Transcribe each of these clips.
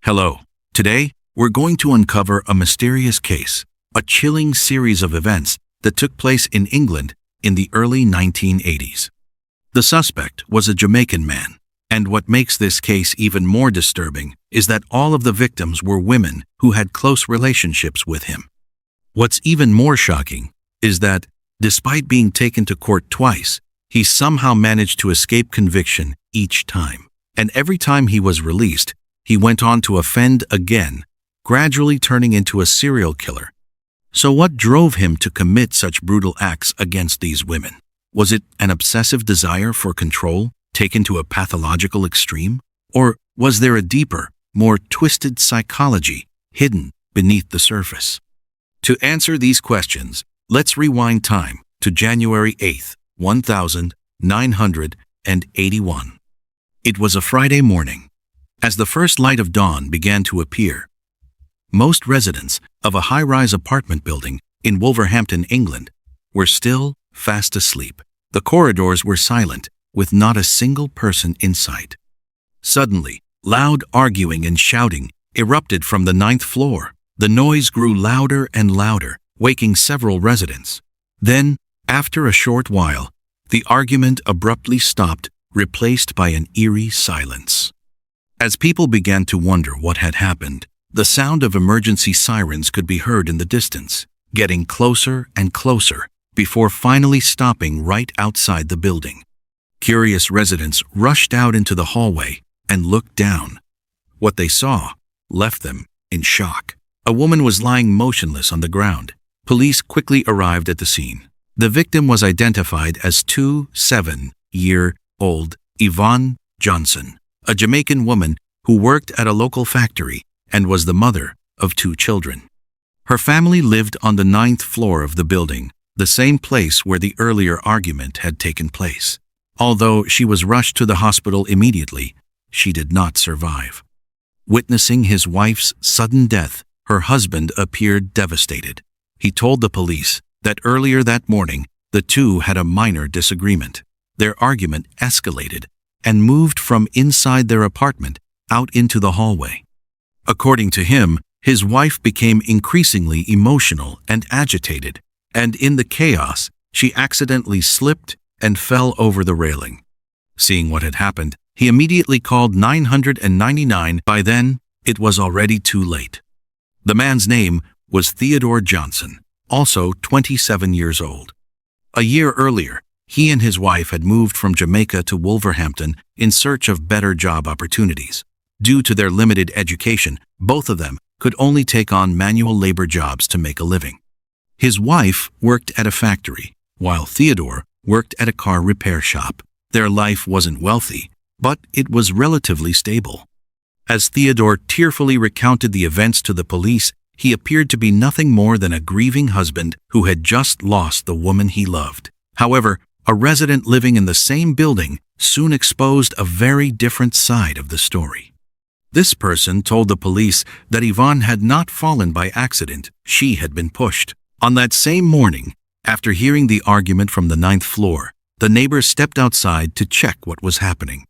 Hello. Today, we're going to uncover a mysterious case, a chilling series of events that took place in England in the early 1980s. The suspect was a Jamaican man, and what makes this case even more disturbing is that all of the victims were women who had close relationships with him. What's even more shocking is that, despite being taken to court twice, he somehow managed to escape conviction each time. And every time he was released, he went on to offend again, gradually turning into a serial killer. So what drove him to commit such brutal acts against these women? Was it an obsessive desire for control, taken to a pathological extreme? Or was there a deeper, more twisted psychology hidden beneath the surface? To answer these questions, let's rewind time to January 8th, 1981. It was a Friday morning. As the first light of dawn began to appear, most residents of a high-rise apartment building in Wolverhampton, England, were still fast asleep. The corridors were silent, with not a single person in sight. Suddenly, loud arguing and shouting erupted from the 9th floor. The noise grew louder and louder, waking several residents. Then, after a short while, the argument abruptly stopped, replaced by an eerie silence. As people began to wonder what had happened, the sound of emergency sirens could be heard in the distance, getting closer and closer, before finally stopping right outside the building. Curious residents rushed out into the hallway and looked down. What they saw left them in shock. A woman was lying motionless on the ground. Police quickly arrived at the scene. The victim was identified as 27-year-old Yvonne Johnson, a Jamaican woman who worked at a local factory and was the mother of 2 children. Her family lived on the 9th floor of the building, the same place where the earlier argument had taken place. Although she was rushed to the hospital immediately, she did not survive. Witnessing his wife's sudden death, her husband appeared devastated. He told the police that earlier that morning, the two had a minor disagreement. Their argument escalated and moved from inside their apartment out into the hallway. According to him, his wife became increasingly emotional and agitated, and in the chaos, she accidentally slipped and fell over the railing. Seeing what had happened, he immediately called 999. By then, it was already too late. The man's name was Theodore Johnson, also 27 years old. A year earlier, he and his wife had moved from Jamaica to Wolverhampton in search of better job opportunities. Due to their limited education, both of them could only take on manual labor jobs to make a living. His wife worked at a factory, while Theodore worked at a car repair shop. Their life wasn't wealthy, but it was relatively stable. As Theodore tearfully recounted the events to the police, he appeared to be nothing more than a grieving husband who had just lost the woman he loved. However, a resident living in the same building soon exposed a very different side of the story. This person told the police that Yvonne had not fallen by accident. She had been pushed. On that same morning, after hearing the argument from the 9th floor, the neighbor stepped outside to check what was happening.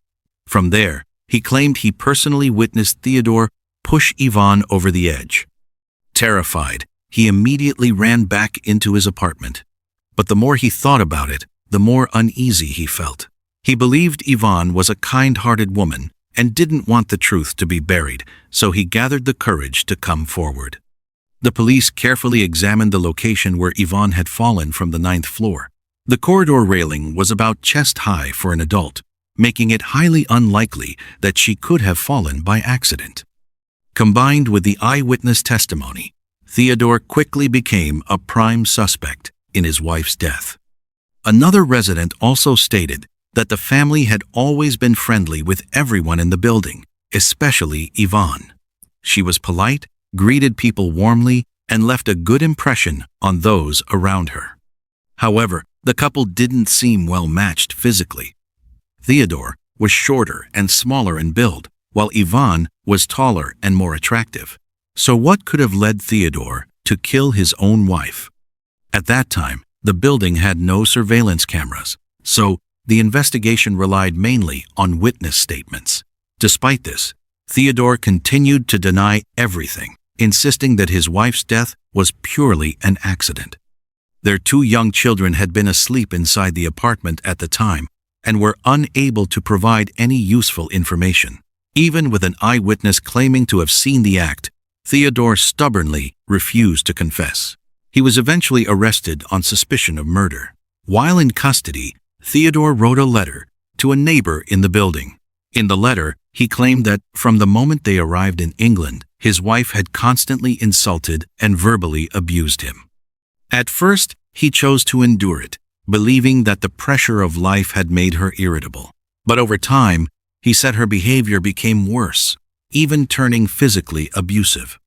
From there, he claimed he personally witnessed Theodore push Yvonne over the edge. Terrified, he immediately ran back into his apartment. But the more he thought about it, the more uneasy he felt. He believed Yvonne was a kind-hearted woman and didn't want the truth to be buried, so he gathered the courage to come forward. The police carefully examined the location where Yvonne had fallen from the 9th floor. The corridor railing was about chest-high for an adult, making it highly unlikely that she could have fallen by accident. Combined with the eyewitness testimony, Theodore quickly became a prime suspect in his wife's death. Another resident also stated that the family had always been friendly with everyone in the building, especially Yvonne. She was polite, greeted people warmly, and left a good impression on those around her. However, the couple didn't seem well matched physically. Theodore was shorter and smaller in build, while Yvonne was taller and more attractive. So what could have led Theodore to kill his own wife? At that time, the building had no surveillance cameras, so the investigation relied mainly on witness statements. Despite this, Theodore continued to deny everything, insisting that his wife's death was purely an accident. Their 2 young children had been asleep inside the apartment at the time and were unable to provide any useful information. Even with an eyewitness claiming to have seen the act, Theodore stubbornly refused to confess. He was eventually arrested on suspicion of murder. While in custody, Theodore wrote a letter to a neighbor in the building. In the letter, he claimed that from the moment they arrived in England, his wife had constantly insulted and verbally abused him. At first, he chose to endure it, believing that the pressure of life had made her irritable. But over time, he said her behavior became worse, even turning physically abusive.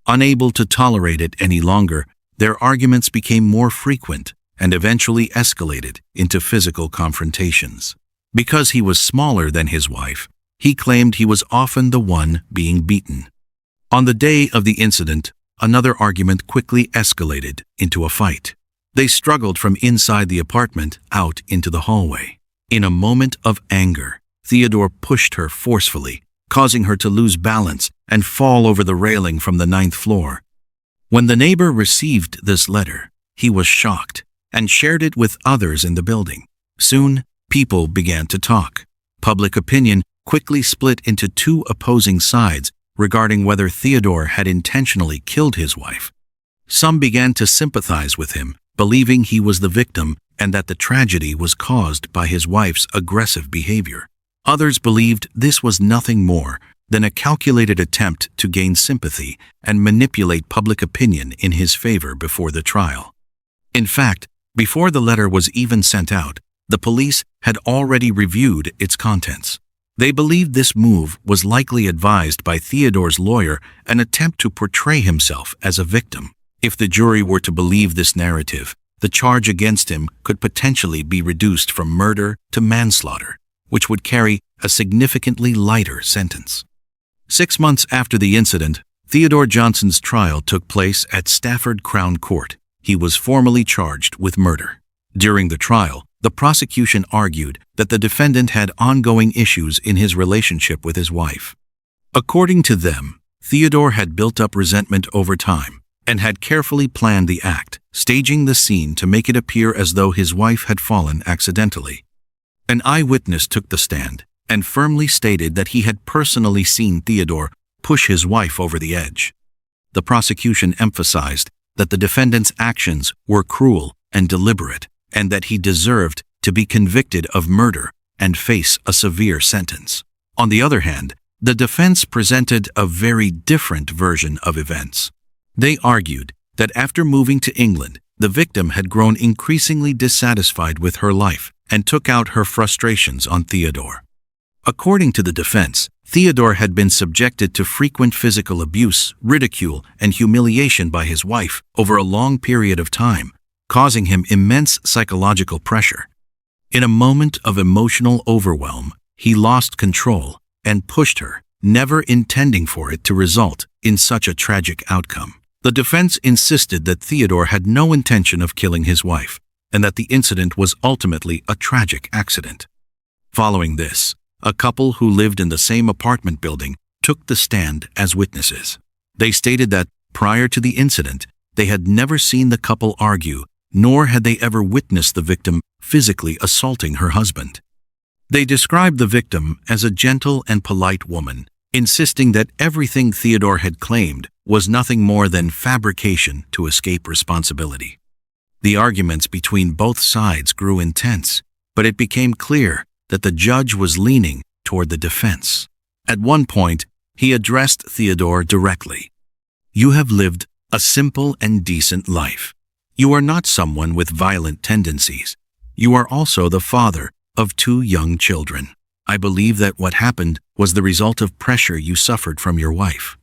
Unable to tolerate it any longer, their arguments became more frequent and eventually escalated into physical confrontations. Because he was smaller than his wife, he claimed he was often the one being beaten. On the day of the incident, another argument quickly escalated into a fight. They struggled from inside the apartment out into the hallway. In a moment of anger, Theodore pushed her forcefully, causing her to lose balance and fall over the railing from the 9th floor. When the neighbor received this letter, he was shocked and shared it with others in the building. Soon, people began to talk. Public opinion quickly split into 2 opposing sides regarding whether Theodore had intentionally killed his wife. Some began to sympathize with him, believing he was the victim and that the tragedy was caused by his wife's aggressive behavior. Others believed this was nothing more than a calculated attempt to gain sympathy and manipulate public opinion in his favor before the trial. In fact, before the letter was even sent out, the police had already reviewed its contents. They believed this move was likely advised by Theodore's lawyer, an attempt to portray himself as a victim. If the jury were to believe this narrative, the charge against him could potentially be reduced from murder to manslaughter, which would carry a significantly lighter sentence. 6 months after the incident, Theodore Johnson's trial took place at Stafford Crown Court. He was formally charged with murder. During the trial, the prosecution argued that the defendant had ongoing issues in his relationship with his wife. According to them, Theodore had built up resentment over time and had carefully planned the act, staging the scene to make it appear as though his wife had fallen accidentally. An eyewitness took the stand and firmly stated that he had personally seen Theodore push his wife over the edge. The prosecution emphasized that the defendant's actions were cruel and deliberate, and that he deserved to be convicted of murder and face a severe sentence. On the other hand, the defense presented a very different version of events. They argued that after moving to England, the victim had grown increasingly dissatisfied with her life and took out her frustrations on Theodore. According to the defense, Theodore had been subjected to frequent physical abuse, ridicule, and humiliation by his wife over a long period of time, causing him immense psychological pressure. In a moment of emotional overwhelm, he lost control and pushed her, never intending for it to result in such a tragic outcome. The defense insisted that Theodore had no intention of killing his wife, and that the incident was ultimately a tragic accident. Following this, a couple who lived in the same apartment building took the stand as witnesses. They stated that, prior to the incident, they had never seen the couple argue, nor had they ever witnessed the victim physically assaulting her husband. They described the victim as a gentle and polite woman, insisting that everything Theodore had claimed was nothing more than fabrication to escape responsibility. The arguments between both sides grew intense, but it became clear that the judge was leaning toward the defense. At one point, he addressed Theodore directly. "You have lived a simple and decent life. You are not someone with violent tendencies. You are also the father of 2 young children. I believe that what happened was the result of pressure you suffered from your wife."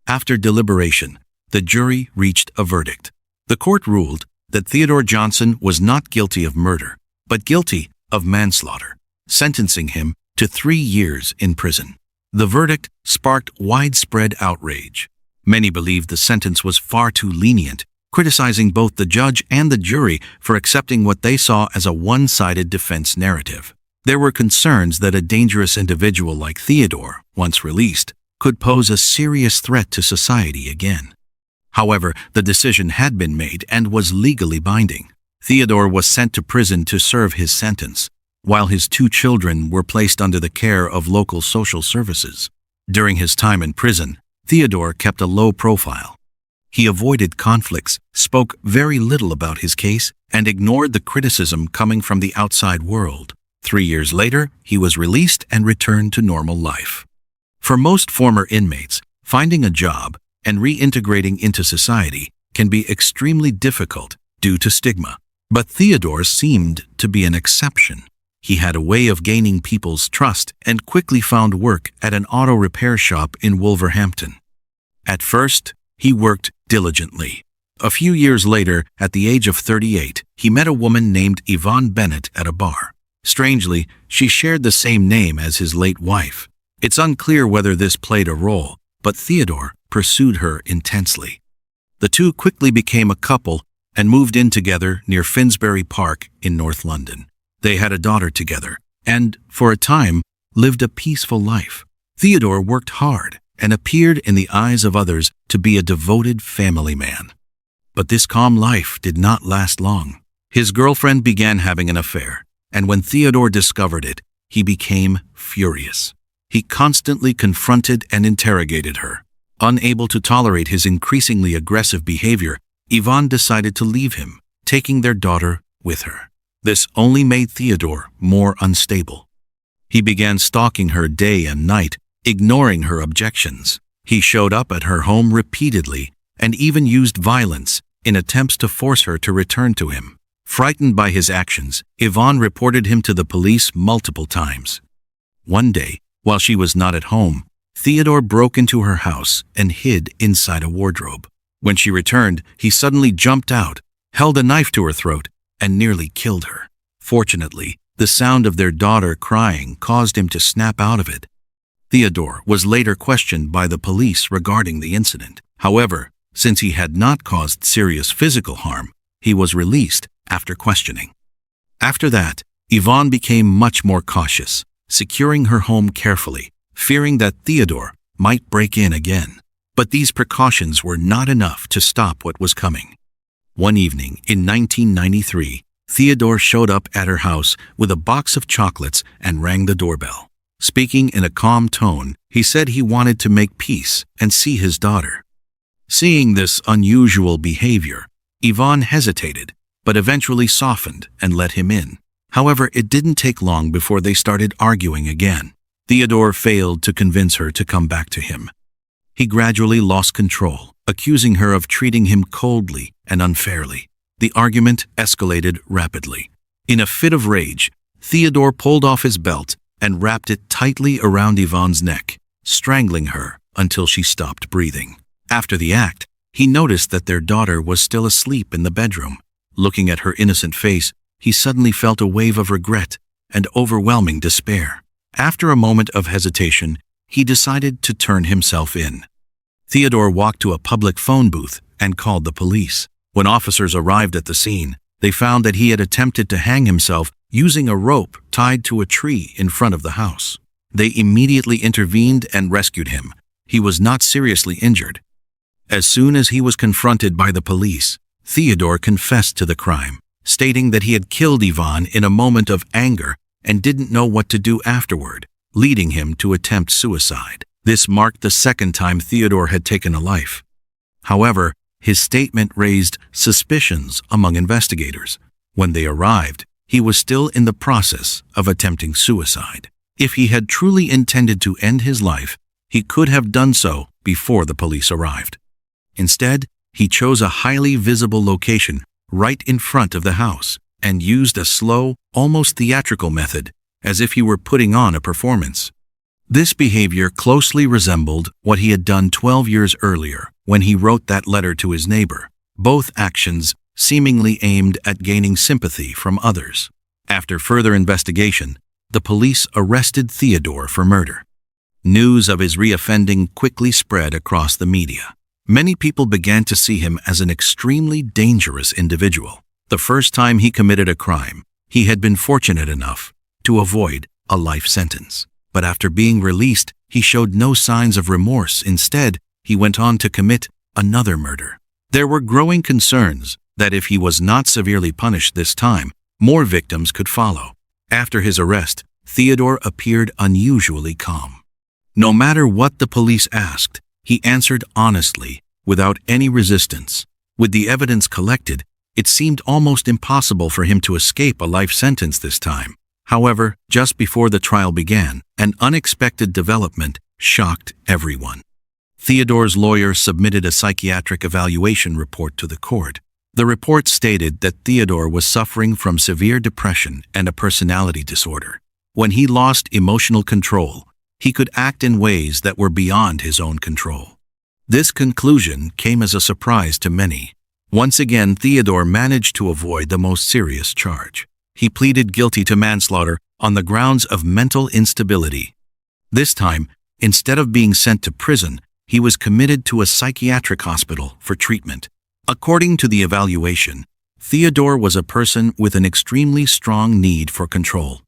After deliberation, the jury reached a verdict. The court ruled that Theodore Johnson was not guilty of murder, but guilty of manslaughter, sentencing him to 3 years in prison. The verdict sparked widespread outrage. Many believed the sentence was far too lenient, criticizing both the judge and the jury for accepting what they saw as a one-sided defense narrative. There were concerns that a dangerous individual like Theodore, once released, could pose a serious threat to society again. However, the decision had been made and was legally binding. Theodore was sent to prison to serve his sentence, while his 2 children were placed under the care of local social services. During his time in prison, Theodore kept a low profile. He avoided conflicts, spoke very little about his case, and ignored the criticism coming from the outside world. 3 years later, he was released and returned to normal life. For most former inmates, finding a job and reintegrating into society can be extremely difficult due to stigma. But Theodore seemed to be an exception. He had a way of gaining people's trust and quickly found work at an auto repair shop in Wolverhampton. At first, he worked diligently. A few years later, at the age of 38, he met a woman named Yvonne Bennett at a bar. Strangely, she shared the same name as his late wife. It's unclear whether this played a role, but Theodore pursued her intensely. The two quickly became a couple and moved in together near Finsbury Park in North London. They had a daughter together and, for a time, lived a peaceful life. Theodore worked hard and appeared in the eyes of others to be a devoted family man. But this calm life did not last long. His girlfriend began having an affair, and when Theodore discovered it, he became furious. He constantly confronted and interrogated her. Unable to tolerate his increasingly aggressive behavior, Yvonne decided to leave him, taking their daughter with her. This only made Theodore more unstable. He began stalking her day and night, ignoring her objections. He showed up at her home repeatedly and even used violence in attempts to force her to return to him. Frightened by his actions, Yvonne reported him to the police multiple times. One day, while she was not at home, Theodore broke into her house and hid inside a wardrobe. When she returned, he suddenly jumped out, held a knife to her throat, and nearly killed her. Fortunately, the sound of their daughter crying caused him to snap out of it. Theodore was later questioned by the police regarding the incident. However, since he had not caused serious physical harm, he was released after questioning. After that, Yvonne became much more cautious, securing her home carefully, fearing that Theodore might break in again. But these precautions were not enough to stop what was coming. One evening in 1993, Theodore showed up at her house with a box of chocolates and rang the doorbell. Speaking in a calm tone, he said he wanted to make peace and see his daughter. Seeing this unusual behavior, Yvonne hesitated, but eventually softened and let him in. However, it didn't take long before they started arguing again. Theodore failed to convince her to come back to him. He gradually lost control, accusing her of treating him coldly and unfairly. The argument escalated rapidly. In a fit of rage, Theodore pulled off his belt and wrapped it tightly around Yvonne's neck, strangling her until she stopped breathing. After the act, he noticed that their daughter was still asleep in the bedroom. Looking at her innocent face, he suddenly felt a wave of regret and overwhelming despair. After a moment of hesitation, he decided to turn himself in. Theodore walked to a public phone booth and called the police. When officers arrived at the scene, they found that he had attempted to hang himself using a rope tied to a tree in front of the house. They immediately intervened and rescued him. He was not seriously injured. As soon as he was confronted by the police, Theodore confessed to the crime, stating that he had killed Yvonne in a moment of anger and didn't know what to do afterward, leading him to attempt suicide. This marked the second time Theodore had taken a life. However, his statement raised suspicions among investigators. When they arrived, he was still in the process of attempting suicide. If he had truly intended to end his life, he could have done so before the police arrived. Instead, he chose a highly visible location right in front of the house and used a slow, almost theatrical method, as if he were putting on a performance. This behavior closely resembled what he had done 12 years earlier when he wrote that letter to his neighbor, both actions seemingly aimed at gaining sympathy from others. After further investigation, the police arrested Theodore for murder. News of his reoffending quickly spread across the media. Many people began to see him as an extremely dangerous individual. The first time he committed a crime, he had been fortunate enough to avoid a life sentence. but after being released, he showed no signs of remorse. Instead, he went on to commit another murder. There were growing concerns that if he was not severely punished this time, more victims could follow. After his arrest, Theodore appeared unusually calm. No matter what the police asked, he answered honestly, without any resistance. With the evidence collected, it seemed almost impossible for him to escape a life sentence this time. However, just before the trial began, an unexpected development shocked everyone. Theodore's lawyer submitted a psychiatric evaluation report to the court. The report stated that Theodore was suffering from severe depression and a personality disorder. When he lost emotional control, he could act in ways that were beyond his own control. This conclusion came as a surprise to many. Once again, Theodore managed to avoid the most serious charge. He pleaded guilty to manslaughter on the grounds of mental instability. This time, instead of being sent to prison, he was committed to a psychiatric hospital for treatment. According to the evaluation, Theodore was a person with an extremely strong need for control.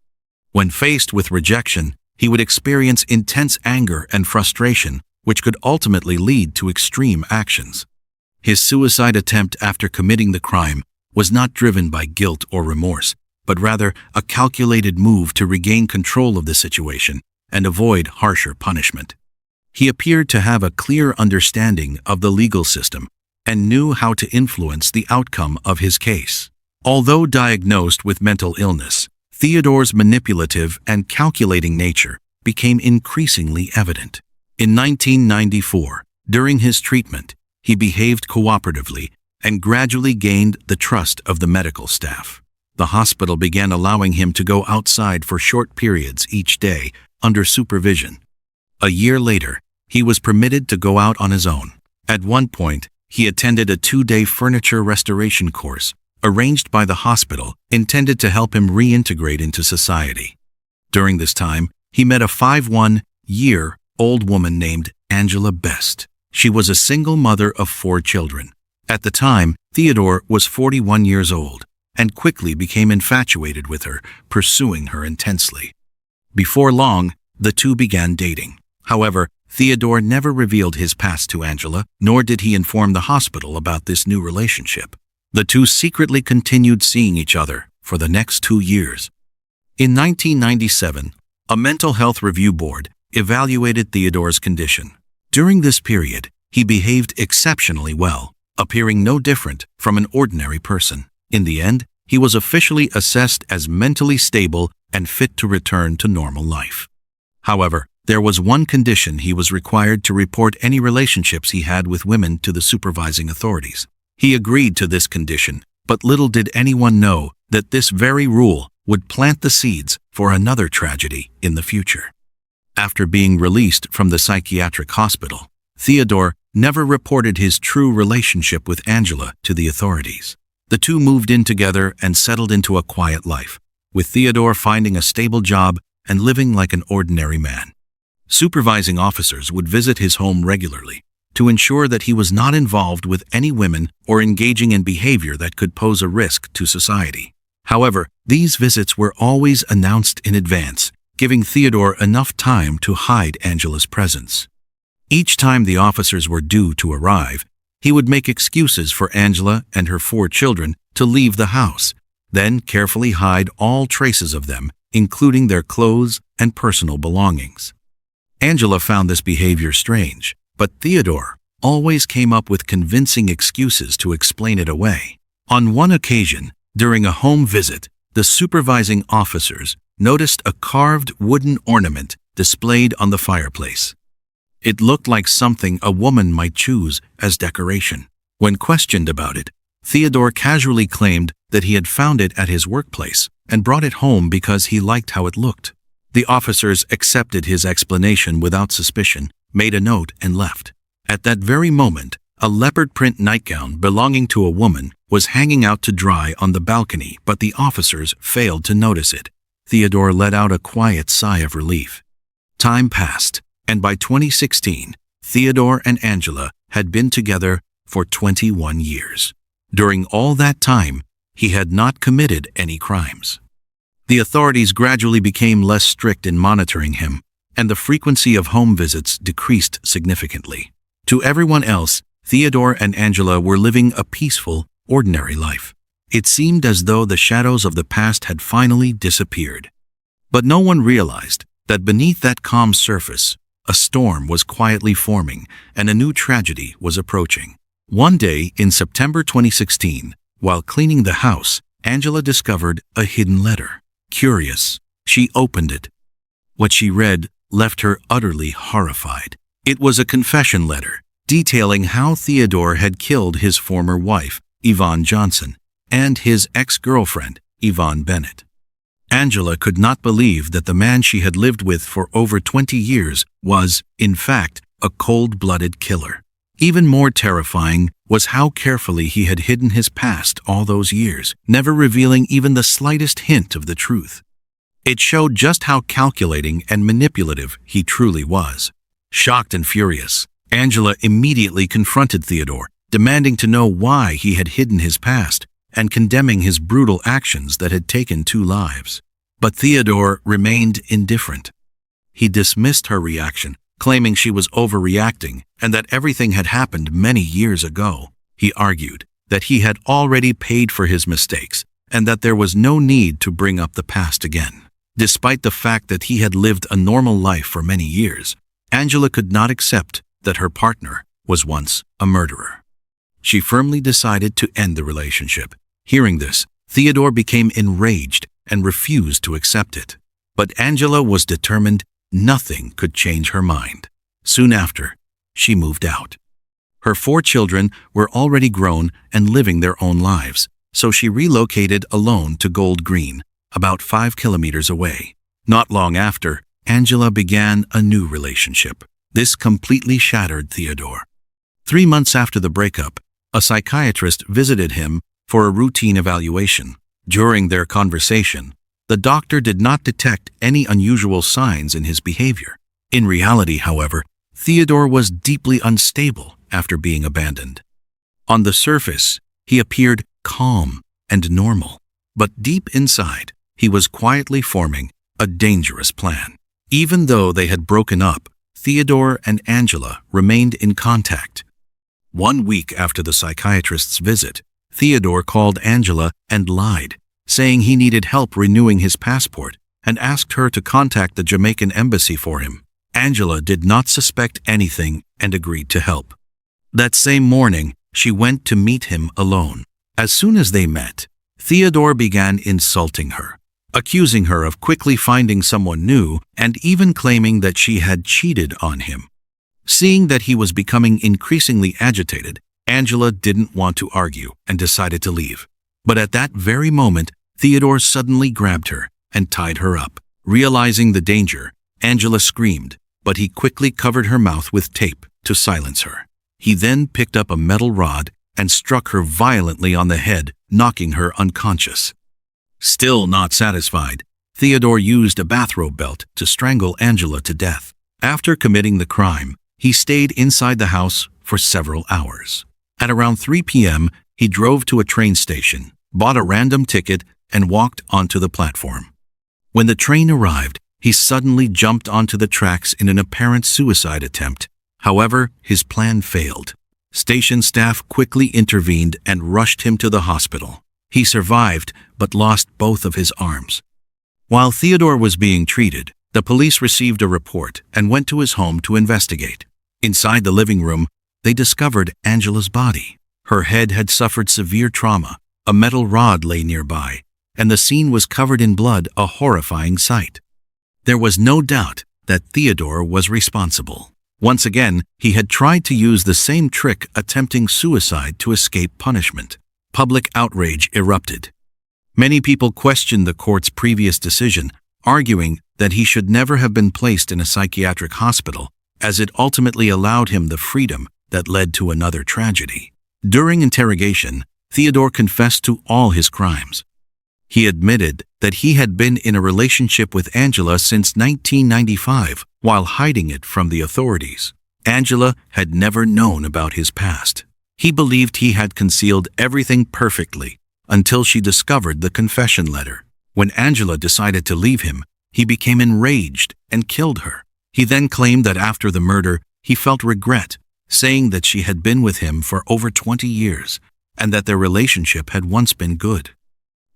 When faced with rejection, he would experience intense anger and frustration, which could ultimately lead to extreme actions. His suicide attempt after committing the crime was not driven by guilt or remorse, but rather a calculated move to regain control of the situation and avoid harsher punishment. He appeared to have a clear understanding of the legal system and knew how to influence the outcome of his case. Although diagnosed with mental illness, Theodore's manipulative and calculating nature became increasingly evident. In 1994, during his treatment, he behaved cooperatively and gradually gained the trust of the medical staff. The hospital began allowing him to go outside for short periods each day under supervision. A year later, he was permitted to go out on his own. At one point, he attended a 2-day furniture restoration course arranged by the hospital intended to help him reintegrate into society. During this time, he met a 51-year-old woman named Angela Best. She was a single mother of 4 children. At the time, Theodore was 41 years old and quickly became infatuated with her, pursuing her intensely. Before long, the two began dating. However, Theodore never revealed his past to Angela, nor did he inform the hospital about this new relationship. The two secretly continued seeing each other for the next 2 years. In 1997, a mental health review board evaluated Theodore's condition. During this period, he behaved exceptionally well, appearing no different from an ordinary person. In the end, he was officially assessed as mentally stable and fit to return to normal life. However, there was one condition: he was required to report any relationships he had with women to the supervising authorities. He agreed to this condition, but little did anyone know that this very rule would plant the seeds for another tragedy in the future. After being released from the psychiatric hospital, Theodore never reported his true relationship with Angela to the authorities. The two moved in together and settled into a quiet life, with Theodore finding a stable job and living like an ordinary man. Supervising officers would visit his home regularly to ensure that he was not involved with any women or engaging in behavior that could pose a risk to society. However, these visits were always announced in advance, giving Theodore enough time to hide Angela's presence. Each time the officers were due to arrive, he would make excuses for Angela and her 4 children to leave the house, then carefully hide all traces of them, including their clothes and personal belongings. Angela found this behavior strange, but Theodore always came up with convincing excuses to explain it away. On one occasion, during a home visit, the supervising officers noticed a carved wooden ornament displayed on the fireplace. It looked like something a woman might choose as decoration. When questioned about it, Theodore casually claimed that he had found it at his workplace and brought it home because he liked how it looked. The officers accepted his explanation without suspicion, made a note, and left. At that very moment, a leopard print nightgown belonging to a woman was hanging out to dry on the balcony, but the officers failed to notice it. Theodore let out a quiet sigh of relief. Time passed, and by 2016, Theodore and Angela had been together for 21 years. During all that time, he had not committed any crimes. The authorities gradually became less strict in monitoring him, and the frequency of home visits decreased significantly. To everyone else, Theodore and Angela were living a peaceful, ordinary life. It seemed as though the shadows of the past had finally disappeared. But no one realized that beneath that calm surface, a storm was quietly forming and a new tragedy was approaching. One day in September 2016, while cleaning the house, Angela discovered a hidden letter. Curious, she opened it. What she read left her utterly horrified. It was a confession letter detailing how Theodore had killed his former wife, Yvonne Johnson, and his ex-girlfriend, Yvonne Bennett. Angela could not believe that the man she had lived with for over 20 years was, in fact, a cold-blooded killer. Even more terrifying was how carefully he had hidden his past all those years, never revealing even the slightest hint of the truth. It showed just how calculating and manipulative he truly was. Shocked and furious, Angela immediately confronted Theodore, demanding to know why he had hidden his past and condemning his brutal actions that had taken 2 lives. But Theodore remained indifferent. He dismissed her reaction, claiming she was overreacting and that everything had happened many years ago. He argued that he had already paid for his mistakes and that there was no need to bring up the past again. Despite the fact that he had lived a normal life for many years, Angela could not accept that her partner was once a murderer. She firmly decided to end the relationship. Hearing this, Theodore became enraged and refused to accept it. But Angela was determined nothing could change her mind. Soon after, she moved out. Her 4 children were already grown and living their own lives, so she relocated alone to Gold Green, about 5 kilometers away. Not long after, Angela began a new relationship. This completely shattered Theodore. 3 months after the breakup, a psychiatrist visited him for a routine evaluation. During their conversation, the doctor did not detect any unusual signs in his behavior. In reality, however, Theodore was deeply unstable after being abandoned. On the surface, he appeared calm and normal, but deep inside, he was quietly forming a dangerous plan. Even though they had broken up, Theodore and Angela remained in contact. 1 week after the psychiatrist's visit, Theodore called Angela and lied, saying he needed help renewing his passport and asked her to contact the Jamaican embassy for him. Angela did not suspect anything and agreed to help. That same morning, she went to meet him alone. As soon as they met, Theodore began insulting her, accusing her of quickly finding someone new and even claiming that she had cheated on him. Seeing that he was becoming increasingly agitated, Angela didn't want to argue and decided to leave. But at that very moment, Theodore suddenly grabbed her and tied her up. Realizing the danger, Angela screamed, but he quickly covered her mouth with tape to silence her. He then picked up a metal rod and struck her violently on the head, knocking her unconscious. Still not satisfied, Theodore used a bathrobe belt to strangle Angela to death. After committing the crime, he stayed inside the house for several hours. At around 3 p.m., he drove to a train station, bought a random ticket, and walked onto the platform. When the train arrived, he suddenly jumped onto the tracks in an apparent suicide attempt. However, his plan failed. Station staff quickly intervened and rushed him to the hospital. He survived, but lost both of his arms. While Theodore was being treated, the police received a report and went to his home to investigate. Inside the living room, they discovered Angela's body. Her head had suffered severe trauma, a metal rod lay nearby, and the scene was covered in blood, a horrifying sight. There was no doubt that Theodore was responsible. Once again, he had tried to use the same trick, attempting suicide to escape punishment. Public outrage erupted. Many people questioned the court's previous decision, arguing that he should never have been placed in a psychiatric hospital, as it ultimately allowed him the freedom that led to another tragedy. During interrogation, Theodore confessed to all his crimes. He admitted that he had been in a relationship with Angela since 1995 while hiding it from the authorities. Angela had never known about his past. He believed he had concealed everything perfectly until she discovered the confession letter. When Angela decided to leave him, he became enraged and killed her. He then claimed that after the murder, he felt regret, saying that she had been with him for over 20 years and that their relationship had once been good.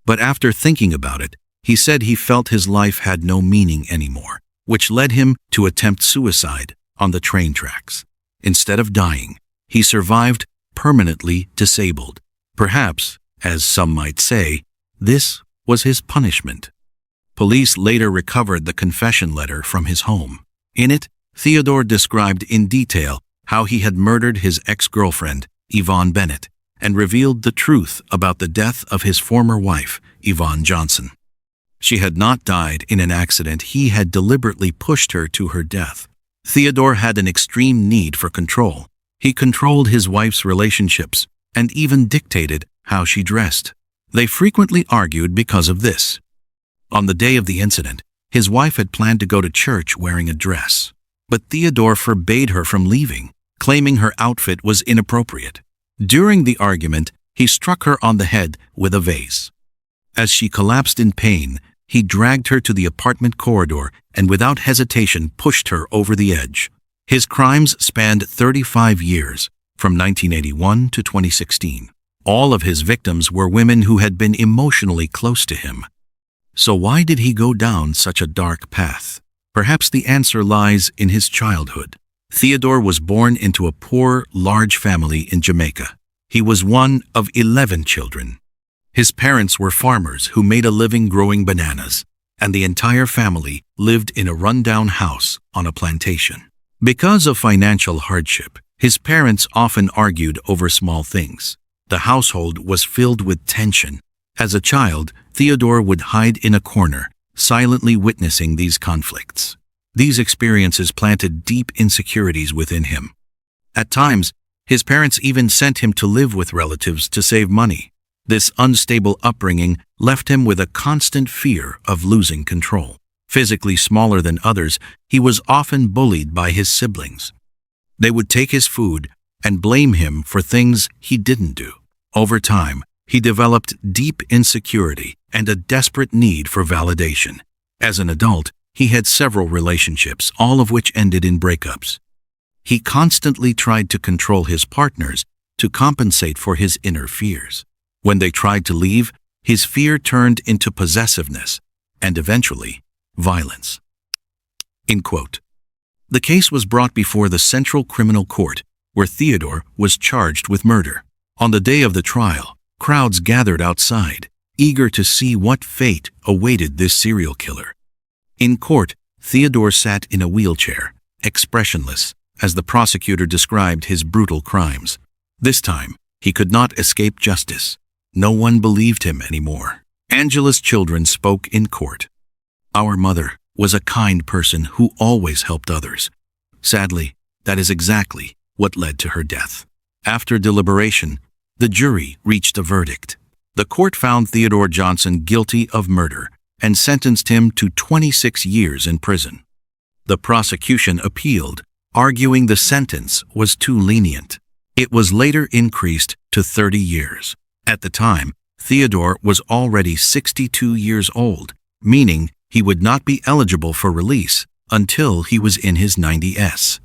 But after thinking about it, he said he felt his life had no meaning anymore, which led him to attempt suicide on the train tracks. Instead of dying, he survived permanently disabled. Perhaps, as some might say, this was his punishment. Police later recovered the confession letter from his home. In it, Theodore described in detail how he had murdered his ex-girlfriend, Yvonne Bennett, and revealed the truth about the death of his former wife, Yvonne Johnson. She had not died in an accident. He had deliberately pushed her to her death. Theodore had an extreme need for control. He controlled his wife's relationships and even dictated how she dressed. They frequently argued because of this. On the day of the incident, his wife had planned to go to church wearing a dress, but Theodore forbade her from leaving, claiming her outfit was inappropriate. During the argument, he struck her on the head with a vase. As she collapsed in pain, he dragged her to the apartment corridor and without hesitation pushed her over the edge. His crimes spanned 35 years, from 1981 to 2016. All of his victims were women who had been emotionally close to him. So why did he go down such a dark path? Perhaps the answer lies in his childhood. Theodore was born into a poor, large family in Jamaica. He was one of 11 children. His parents were farmers who made a living growing bananas, and the entire family lived in a rundown house on a plantation. Because of financial hardship, his parents often argued over small things. The household was filled with tension. As a child, Theodore would hide in a corner, silently witnessing these conflicts. These experiences planted deep insecurities within him. At times, his parents even sent him to live with relatives to save money. This unstable upbringing left him with a constant fear of losing control. Physically smaller than others, he was often bullied by his siblings. They would take his food and blame him for things he didn't do. Over time, he developed deep insecurity and a desperate need for validation. As an adult, he had several relationships, all of which ended in breakups. He constantly tried to control his partners to compensate for his inner fears. When they tried to leave, his fear turned into possessiveness and eventually violence. End quote. The case was brought before the Central Criminal Court, where Theodore was charged with murder. On the day of the trial, crowds gathered outside, eager to see what fate awaited this serial killer. In court, Theodore sat in a wheelchair, expressionless, as the prosecutor described his brutal crimes. This time, he could not escape justice. No one believed him anymore. Angela's children spoke in court. Our mother was a kind person who always helped others. Sadly, that is exactly what led to her death. After deliberation, the jury reached a verdict. The court found Theodore Johnson guilty of murder and sentenced him to 26 years in prison. The prosecution appealed, arguing the sentence was too lenient. It was later increased to 30 years. At the time, Theodore was already 62 years old, meaning he would not be eligible for release until he was in his 90s.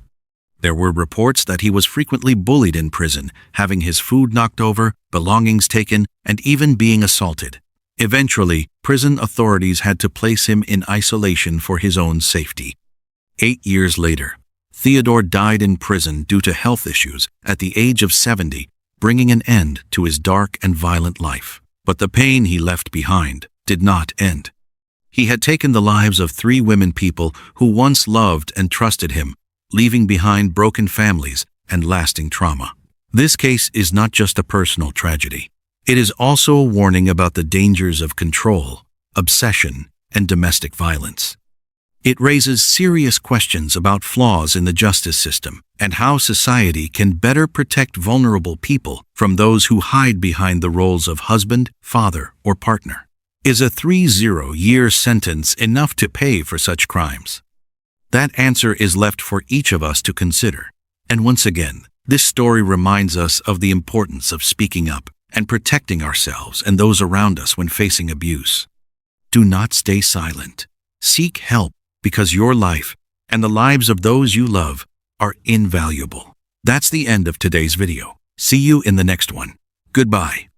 There were reports that he was frequently bullied in prison, having his food knocked over, belongings taken, and even being assaulted. Eventually, prison authorities had to place him in isolation for his own safety. 8 years later, Theodore died in prison due to health issues at the age of 70, bringing an end to his dark and violent life. But the pain he left behind did not end. He had taken the lives of 3 women people who once loved and trusted him, leaving behind broken families and lasting trauma. This case is not just a personal tragedy. It is also a warning about the dangers of control, obsession, and domestic violence. It raises serious questions about flaws in the justice system and how society can better protect vulnerable people from those who hide behind the roles of husband, father, or partner. Is a 30-year sentence enough to pay for such crimes? That answer is left for each of us to consider. And once again, this story reminds us of the importance of speaking up and protecting ourselves and those around us when facing abuse. Do not stay silent. Seek help, because your life and the lives of those you love are invaluable. That's the end of today's video. See you in the next one. Goodbye.